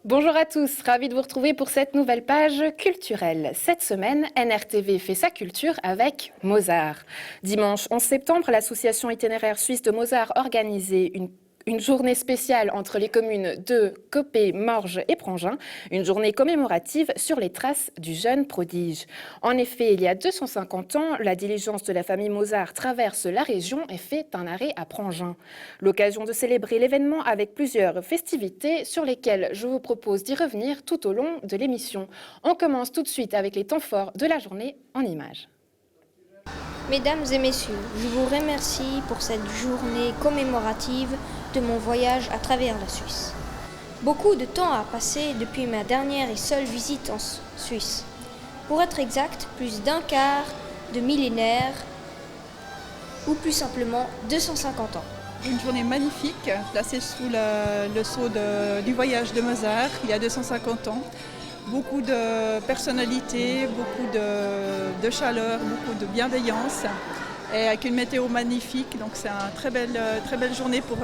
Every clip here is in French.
Bonjour à tous, ravi de vous retrouver pour cette nouvelle page culturelle. Cette semaine, NRTV fait sa culture avec Mozart. Dimanche 11 septembre, l'association itinéraire suisse de Mozart organisait une journée spéciale entre les communes de Copé, Morges et Prangin, une journée commémorative sur les traces du jeune prodige. En effet, il y a 250 ans, la diligence de la famille Mozart traverse la région et fait un arrêt à Prangin. L'occasion de célébrer l'événement avec plusieurs festivités sur lesquelles je vous propose d'y revenir tout au long de l'émission. On commence tout de suite avec les temps forts de la journée en images. Mesdames et messieurs, je vous remercie pour cette journée commémorative de mon voyage à travers la Suisse. Beaucoup de temps a passé depuis ma dernière et seule visite en Suisse. Pour être exact, plus d'un quart de millénaire, ou plus simplement 250 ans. Une journée magnifique, placée sous le sceau du voyage de Mozart, il y a 250 ans. Beaucoup de personnalité, beaucoup de chaleur, beaucoup de bienveillance et avec une météo magnifique. Donc c'est une très belle journée pour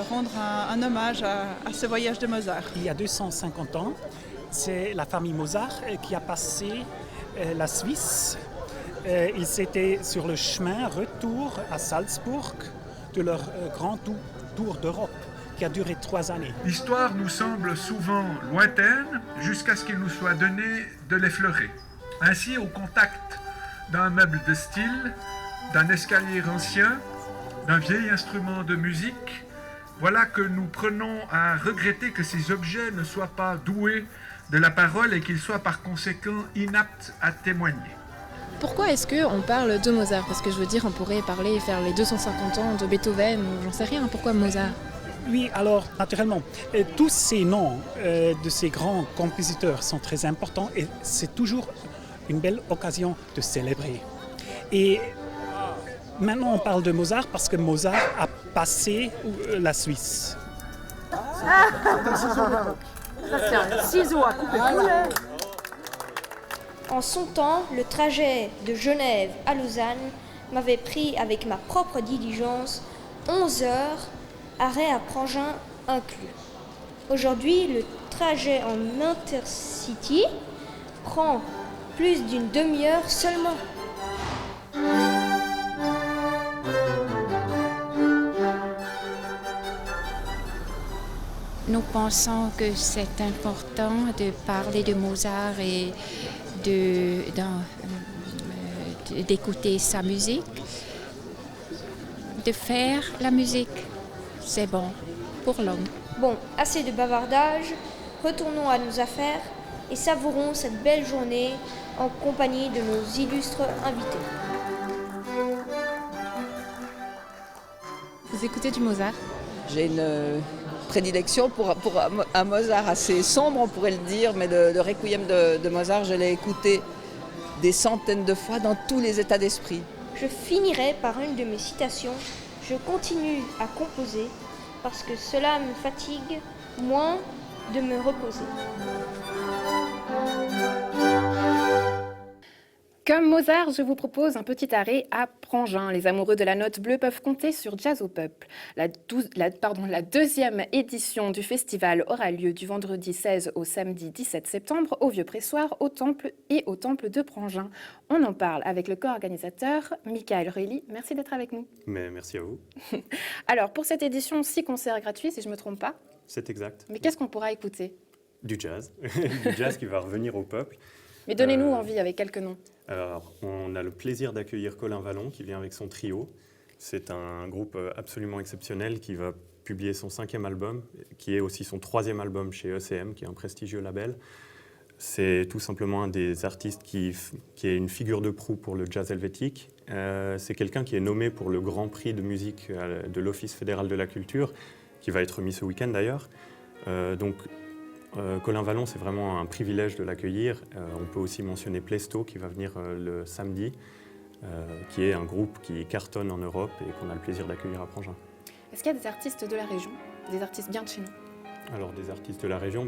rendre un hommage à ce voyage de Mozart. Il y a 250 ans, c'est la famille Mozart qui a passé la Suisse. Ils étaient sur le chemin retour à Salzbourg de leur grand tour d'Europe, qui a duré 3 années. L'histoire nous semble souvent lointaine jusqu'à ce qu'il nous soit donné de l'effleurer. Ainsi, au contact d'un meuble de style, d'un escalier ancien, d'un vieil instrument de musique, voilà que nous prenons à regretter que ces objets ne soient pas doués de la parole et qu'ils soient par conséquent inaptes à témoigner. Pourquoi est-ce qu'on parle de Mozart? Parce que je veux dire, on pourrait parler et faire les 250 ans de Beethoven ou j'en sais rien. Pourquoi Mozart? Oui, alors, naturellement, tous ces noms de ces grands compositeurs sont très importants et c'est toujours une belle occasion de célébrer. Et maintenant, on parle de Mozart parce que Mozart a passé la Suisse. C'est un ciseau à couper poulet. En son temps, le trajet de Genève à Lausanne m'avait pris avec ma propre diligence 11 heures, arrêt à Prangin inclus. Aujourd'hui, le trajet en Intercity prend plus d'une demi-heure seulement. Nous pensons que c'est important de parler de Mozart et d'écouter sa musique, de faire la musique. C'est bon pour l'homme. Bon, assez de bavardage, retournons à nos affaires et savourons cette belle journée en compagnie de nos illustres invités. Vous écoutez du Mozart? J'ai une prédilection pour un Mozart assez sombre, on pourrait le dire, mais le Requiem de Mozart, je l'ai écouté des centaines de fois dans tous les états d'esprit. Je finirai par une de mes citations. Je continue à composer parce que cela me fatigue moins de me reposer. Comme Mozart, je vous propose un petit arrêt à Prangin. Les amoureux de la note bleue peuvent compter sur Jazz au Peuple. La deuxième édition du festival aura lieu du vendredi 16 au samedi 17 septembre au Vieux-Pressoir, au Temple et au Temple de Prangin. On en parle avec le co-organisateur Michael Reilly. Merci d'être avec nous. Mais merci à vous. Alors, pour cette édition, 6 concerts gratuits, si je ne me trompe pas. C'est exact. Mais qu'est-ce qu'on pourra écouter? Du jazz. Du jazz qui va revenir au peuple. Mais donnez-nous envie avec quelques noms. Alors, on a le plaisir d'accueillir Colin Vallon qui vient avec son trio. C'est un groupe absolument exceptionnel qui va publier son 5e album, qui est aussi son 3e album chez ECM, qui est un prestigieux label. C'est tout simplement un des artistes qui est une figure de proue pour le jazz helvétique. C'est quelqu'un qui est nommé pour le Grand Prix de musique de l'Office fédéral de la culture, qui va être remis ce week-end d'ailleurs. Colin Vallon, c'est vraiment un privilège de l'accueillir. On peut aussi mentionner Plesto qui va venir le samedi, qui est un groupe qui cartonne en Europe et qu'on a le plaisir d'accueillir à Prangin. Est-ce qu'il y a des artistes de la région, des artistes bien de chez nous? Alors des artistes de la région,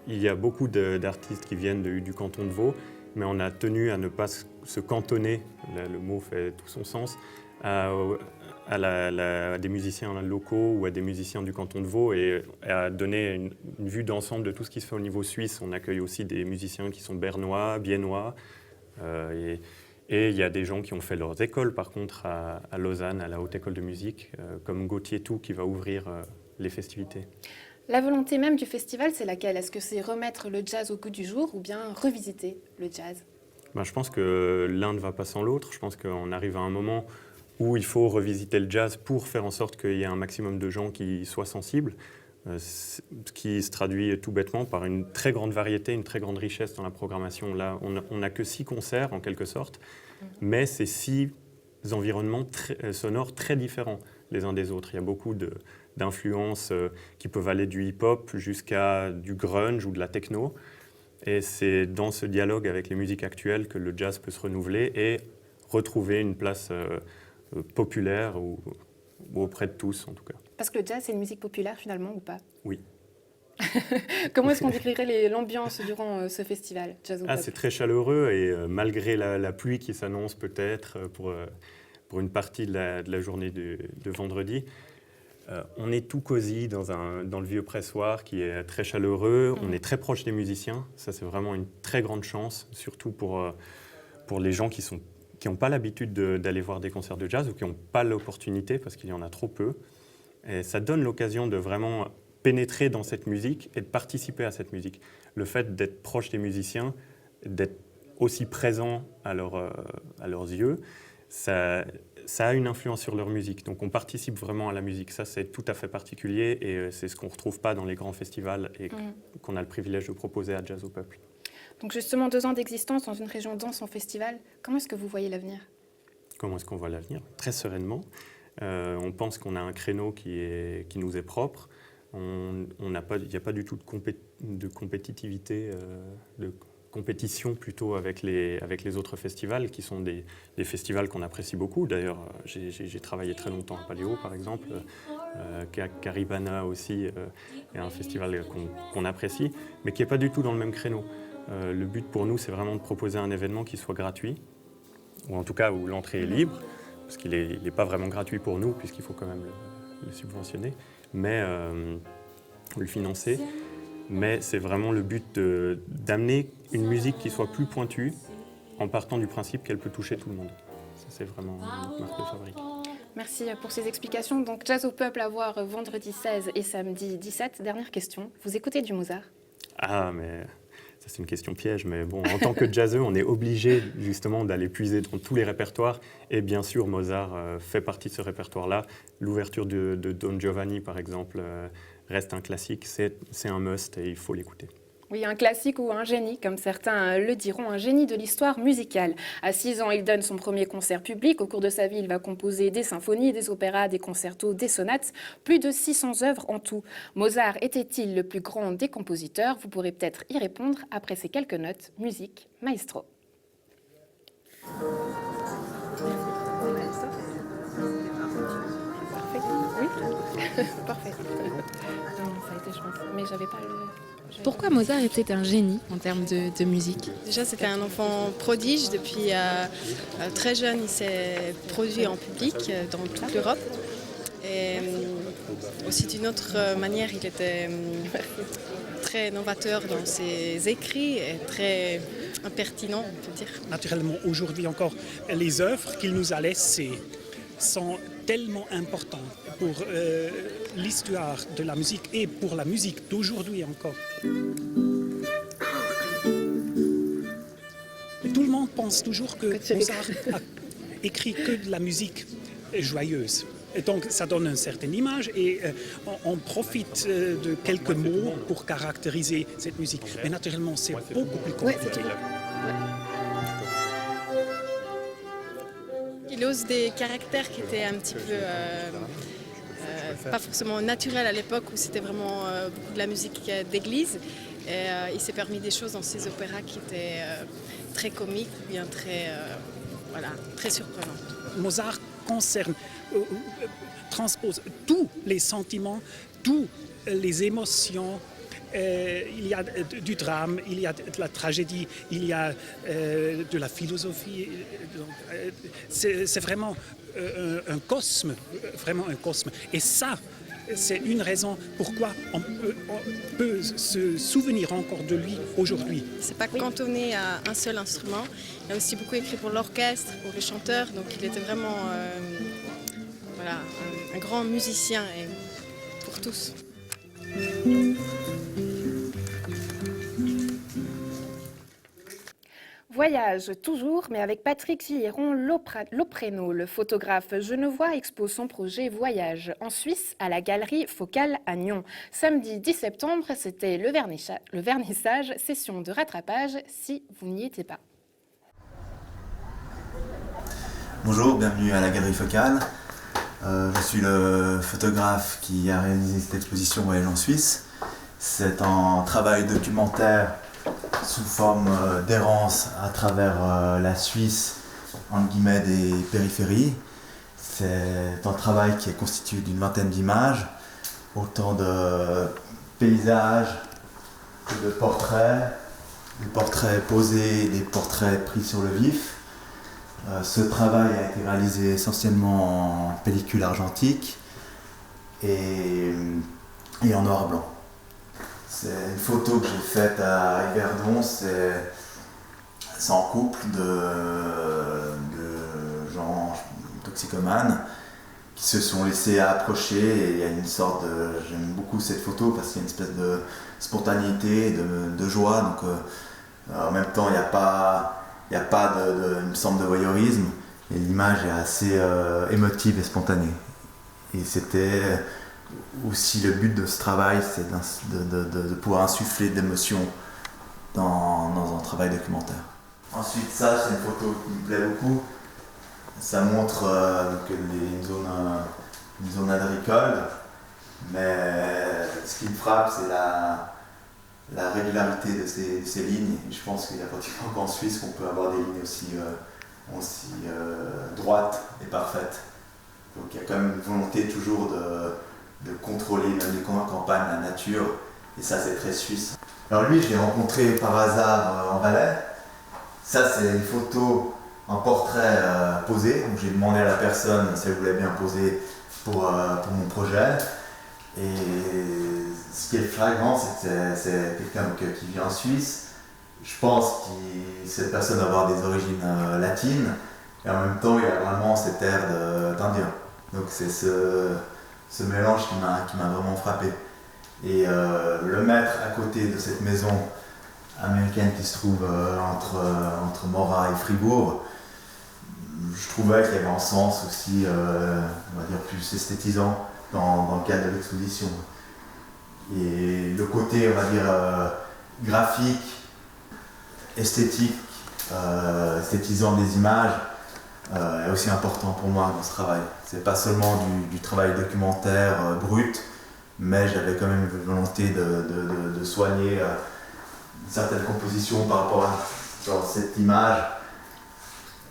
il y a beaucoup d'artistes qui viennent du canton de Vaud, mais on a tenu à ne pas se cantonner, le mot fait tout son sens, à des musiciens locaux ou à des musiciens du canton de Vaud et à donner une vue d'ensemble de tout ce qui se fait au niveau suisse. On accueille aussi des musiciens qui sont bernois, biennois, et il y a des gens qui ont fait leurs écoles par contre à Lausanne, à la Haute École de Musique, comme Gauthier Tout qui va ouvrir les festivités. La volonté même du festival, c'est laquelle? Est-ce que c'est remettre le jazz au goût du jour ou bien revisiter le jazz? Je pense que l'un ne va pas sans l'autre. Je pense qu'on arrive à un moment où il faut revisiter le jazz pour faire en sorte qu'il y ait un maximum de gens qui soient sensibles, ce qui se traduit tout bêtement par une très grande variété, une très grande richesse dans la programmation. Là, on n'a que 6 concerts en quelque sorte, mais c'est 6 environnements sonores très différents les uns des autres. Il y a beaucoup d'influences qui peuvent aller du hip-hop jusqu'à du grunge ou de la techno. Et c'est dans ce dialogue avec les musiques actuelles que le jazz peut se renouveler et retrouver une place populaire ou auprès de tous en tout cas. Parce que le jazz, c'est une musique populaire finalement ou pas? Oui. Comment est-ce qu'on décrirait l'ambiance durant ce festival Jazz au Peuple? C'est très chaleureux et malgré la pluie qui s'annonce peut-être pour une partie de la journée de vendredi, on est tout cosy dans le vieux pressoir qui est très chaleureux. On est très proche des musiciens. Ça, c'est vraiment une très grande chance, surtout pour les gens qui n'ont pas l'habitude d'aller voir des concerts de jazz ou qui n'ont pas l'opportunité parce qu'il y en a trop peu. Et ça donne l'occasion de vraiment pénétrer dans cette musique et de participer à cette musique. Le fait d'être proche des musiciens, d'être aussi présent à leurs yeux, ça a une influence sur leur musique. Donc on participe vraiment à la musique. Ça, c'est tout à fait particulier et c'est ce qu'on ne retrouve pas dans les grands festivals et qu'on a le privilège de proposer à Jazz au Peuple. Donc justement, 2 ans d'existence dans une région dense en festival, comment est-ce que vous voyez l'avenir? Comment est-ce qu'on voit l'avenir? Très sereinement. On pense qu'on a un créneau qui nous est propre. Il n'y a pas du tout de compétitivité, de compétition plutôt avec les autres festivals qui sont des festivals qu'on apprécie beaucoup. D'ailleurs, j'ai travaillé très longtemps à Paléo par exemple, Caribana aussi est un festival qu'on apprécie, mais qui n'est pas du tout dans le même créneau. Le but pour nous, c'est vraiment de proposer un événement qui soit gratuit, ou en tout cas où l'entrée est libre, parce qu'il n'est pas vraiment gratuit pour nous, puisqu'il faut quand même le subventionner, mais le financer. Mais c'est vraiment le but d'amener une musique qui soit plus pointue, en partant du principe qu'elle peut toucher tout le monde. Ça, c'est vraiment notre marque de fabrique. Merci pour ces explications. Donc, Jazz au Peuple à voir vendredi 16 et samedi 17. Dernière question, vous écoutez du Mozart? Ah, mais ça c'est une question piège, mais bon, en tant que jazzeux, on est obligé justement d'aller puiser dans tous les répertoires. Et bien sûr, Mozart fait partie de ce répertoire-là. L'ouverture de Don Giovanni, par exemple, reste un classique. C'est un must et il faut l'écouter. Oui, un classique ou un génie, comme certains le diront, un génie de l'histoire musicale. À 6 ans, il donne son premier concert public. Au cours de sa vie, il va composer des symphonies, des opéras, des concertos, des sonates. Plus de 600 œuvres en tout. Mozart était-il le plus grand des compositeurs? Vous pourrez peut-être y répondre après ces quelques notes. Musique, maestro. Parfait. Oui. Parfait. Non, ça a été, je pense. Mais j'avais pas le... Pourquoi Mozart était un génie en termes de musique? Déjà, c'était un enfant prodige. Depuis très jeune, il s'est produit en public dans toute l'Europe. Et aussi d'une autre manière, il était très novateur dans ses écrits et très impertinent, on peut dire. Naturellement, aujourd'hui encore, les œuvres qu'il nous a laissées sont tellement importantes pour l'histoire de la musique et pour la musique d'aujourd'hui encore. Tout le monde pense toujours que Mozart a écrit que de la musique joyeuse. Et donc ça donne une certaine image et on profite de quelques mots pour caractériser cette musique. Mais naturellement, c'est beaucoup plus compliqué. Il ose des caractères qui étaient un petit peu pas forcément naturels à l'époque où c'était vraiment beaucoup de la musique d'église. Et il s'est permis des choses dans ses opéras qui étaient très comiques ou bien très surprenantes. Mozart transpose tous les sentiments, toutes les émotions. Il y a du drame, il y a de la tragédie, il y a de la philosophie. C'est vraiment un cosme, vraiment un cosme. Et ça, c'est une raison pourquoi on peut se souvenir encore de lui aujourd'hui. C'est pas cantonné à un seul instrument. Il a aussi beaucoup écrit pour l'orchestre, pour les chanteurs. Donc il était vraiment voilà, un grand musicien et pour tous. Voyage toujours, mais avec Patrick Villeron-Loprénaud, le photographe genevois expose son projet Voyage en Suisse à la Galerie Focale à Nyon. Samedi 10 septembre, c'était le vernissage, session de rattrapage si vous n'y étiez pas. Bonjour, bienvenue à la Galerie Focale. Je suis le photographe qui a réalisé cette exposition Voyage en Suisse. C'est un travail documentaire sous forme d'errance à travers la Suisse, entre guillemets des périphéries. C'est un travail qui est constitué d'une vingtaine d'images, autant de paysages que de portraits, des portraits posés, des portraits pris sur le vif. Ce travail a été réalisé essentiellement en pellicule argentique et en noir et blanc. C'est une photo que j'ai faite à Yverdon, c'est en couple de gens toxicomanes qui se sont laissés approcher et il y a une sorte de... J'aime beaucoup cette photo parce qu'il y a une espèce de spontanéité, de joie, donc en même temps il n'y a pas il me semble, de voyeurisme et l'image est assez émotive et spontanée. Et c'était... aussi le but de ce travail, c'est de pouvoir insuffler de l'émotion dans un travail documentaire. Ensuite, ça, c'est une photo qui me plaît beaucoup. Ça montre une zone agricole, mais ce qui me frappe, c'est la régularité de ces lignes. Et je pense qu'il y a pratiquement qu'en Suisse qu'on peut avoir des lignes aussi droites et parfaites. Donc il y a quand même une volonté toujours de contrôler même les campagnes, la nature, et ça c'est très suisse. Alors lui, je l'ai rencontré par hasard en Valais. Ça c'est une photo, un portrait posé, donc j'ai demandé à la personne si elle voulait bien poser pour mon projet. Et ce qui est flagrant, c'est que c'est quelqu'un qui vit en Suisse. Je pense que cette personne doit avoir des origines latines, et en même temps il a vraiment cet air d'Indien. Donc c'est ce mélange qui m'a vraiment frappé. Et le mettre à côté de cette maison américaine qui se trouve entre Morat et Fribourg, je trouvais qu'il y avait un sens aussi, on va dire, plus esthétisant dans le cadre de l'exposition. Et le côté, on va dire, graphique, esthétique, esthétisant des images, est aussi important pour moi dans ce travail. C'est pas seulement du travail documentaire brut, mais j'avais quand même une volonté de soigner une certaine composition par rapport à cette image.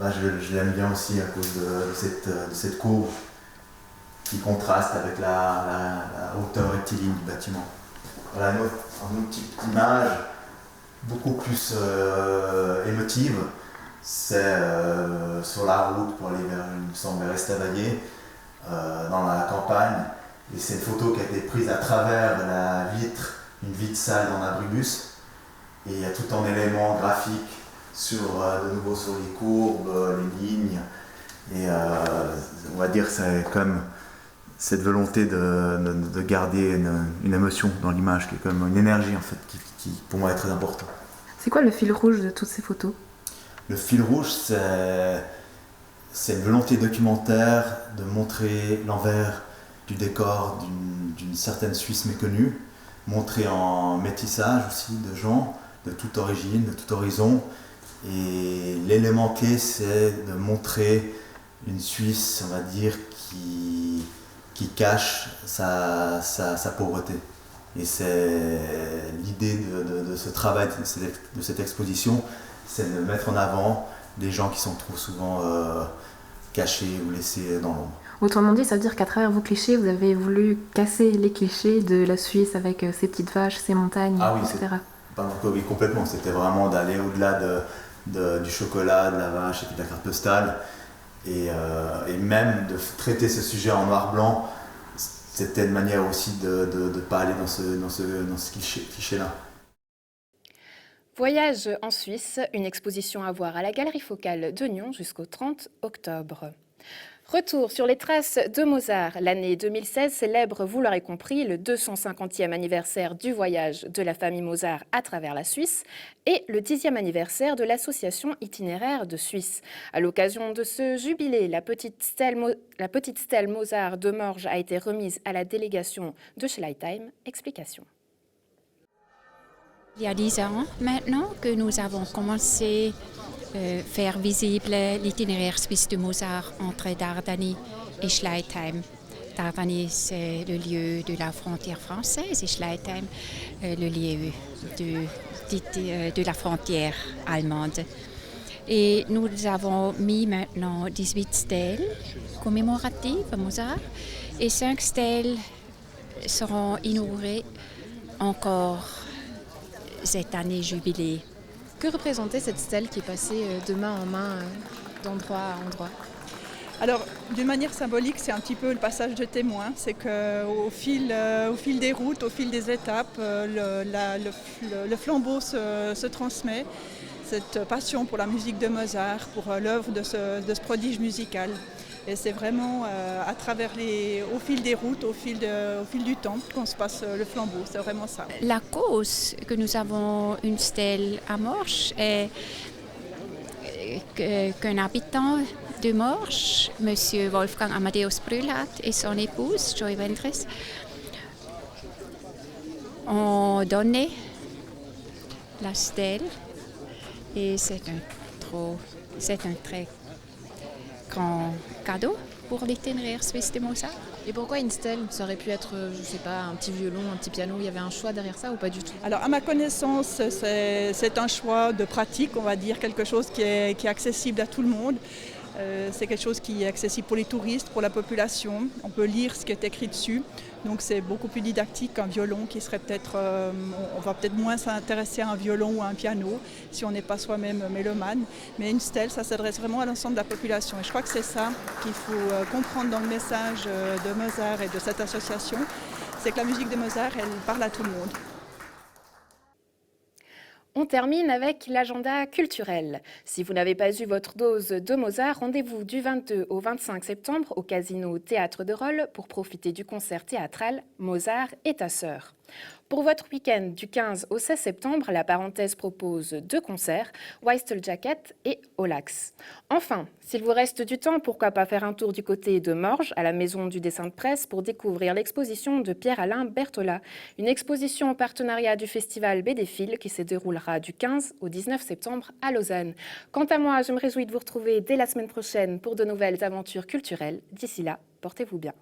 Je l'aime bien aussi à cause de cette courbe qui contraste avec la hauteur rectiligne du bâtiment. Voilà une autre petite image beaucoup plus émotive. C'est sur la route pour aller vers Estavayer, dans la campagne. Et c'est une photo qui a été prise à travers la vitre, une vitre sale dans l'abribus. Et il y a tout un élément graphique de nouveau sur les courbes, les lignes. Et on va dire que c'est comme cette volonté de garder une émotion dans l'image, qui est comme une énergie en fait, qui pour moi est très important. C'est quoi le fil rouge de toutes ces photos ? Le fil rouge, c'est une volonté documentaire de montrer l'envers du décor d'une certaine Suisse méconnue, montrer en métissage aussi de gens de toute origine, de tout horizon. Et l'élément clé, c'est de montrer une Suisse, on va dire, qui cache sa pauvreté. Et c'est l'idée de ce travail, de cette exposition, c'est de mettre en avant des gens qui sont trop souvent cachés ou laissés dans l'ombre. Autrement dit, ça veut dire qu'à travers vos clichés, vous avez voulu casser les clichés de la Suisse avec ses petites vaches, ses montagnes, etc. Oui, complètement. C'était vraiment d'aller au-delà du chocolat, de la vache et puis de la carte postale, Et même de traiter ce sujet en noir-blanc, c'était une manière aussi de ne pas aller dans ce cliché-là. Voyage en Suisse, une exposition à voir à la Galerie Focale de Nyon jusqu'au 30 octobre. Retour sur les traces de Mozart. L'année 2016 célèbre, vous l'aurez compris, le 250e anniversaire du voyage de la famille Mozart à travers la Suisse et le 10e anniversaire de l'association itinéraire de Suisse. À l'occasion de ce jubilé, la petite stèle Mozart de Morges a été remise à la délégation de Schleitheim. Explication. Il y a 10 ans maintenant que nous avons commencé à faire visible l'itinéraire suisse de Mozart entre Dardani et Schleitheim. Dardani, c'est le lieu de la frontière française et Schleitheim, le lieu de la frontière allemande. Et nous avons mis maintenant 18 stèles commémoratives à Mozart et 5 stèles seront inaugurées encore cette année jubilée. Que représentait cette stèle qui est passée de main en main, d'endroit à endroit? Alors, d'une manière symbolique, c'est un petit peu le passage de témoin. C'est qu'au fil des routes, au fil des étapes, le flambeau se transmet. Cette passion pour la musique de Mozart, pour l'œuvre de ce prodige musical. Et c'est vraiment au fil des routes, au fil du temps qu'on se passe le flambeau. C'est vraiment ça. La cause que nous avons une stèle à Morges est qu'un habitant de Morges, M. Wolfgang Amadeus Brühlhat et son épouse, Joy Wendres, ont donné la stèle et c'est un très grand cadeau pour l'itinéraire suisse de Mozart. Et pourquoi une stèle? Ça aurait pu être, je ne sais pas, un petit violon, un petit piano. Il y avait un choix derrière ça ou pas du tout? Alors, à ma connaissance, c'est un choix de pratique, on va dire, quelque chose qui est accessible à tout le monde. C'est quelque chose qui est accessible pour les touristes, pour la population. On peut lire ce qui est écrit dessus. Donc c'est beaucoup plus didactique qu'un violon qui serait peut-être... on va peut-être moins s'intéresser à un violon ou à un piano si on n'est pas soi-même mélomane. Mais une stèle, ça s'adresse vraiment à l'ensemble de la population. Et je crois que c'est ça qu'il faut comprendre dans le message de Mozart et de cette association. C'est que la musique de Mozart, elle parle à tout le monde. On termine avec l'agenda culturel. Si vous n'avez pas eu votre dose de Mozart, rendez-vous du 22 au 25 septembre au Casino Théâtre de Rolle pour profiter du concert théâtral Mozart et ta sœur. Pour votre week-end du 15 au 16 septembre, la parenthèse propose 2 concerts, Weistel Jacket et Olax. Enfin, s'il vous reste du temps, pourquoi pas faire un tour du côté de Morges, à la Maison du Dessin de Presse, pour découvrir l'exposition de Pierre-Alain Berthollat. Une exposition en partenariat du festival BDFIL qui se déroulera du 15 au 19 septembre à Lausanne. Quant à moi, je me réjouis de vous retrouver dès la semaine prochaine pour de nouvelles aventures culturelles. D'ici là, portez-vous bien.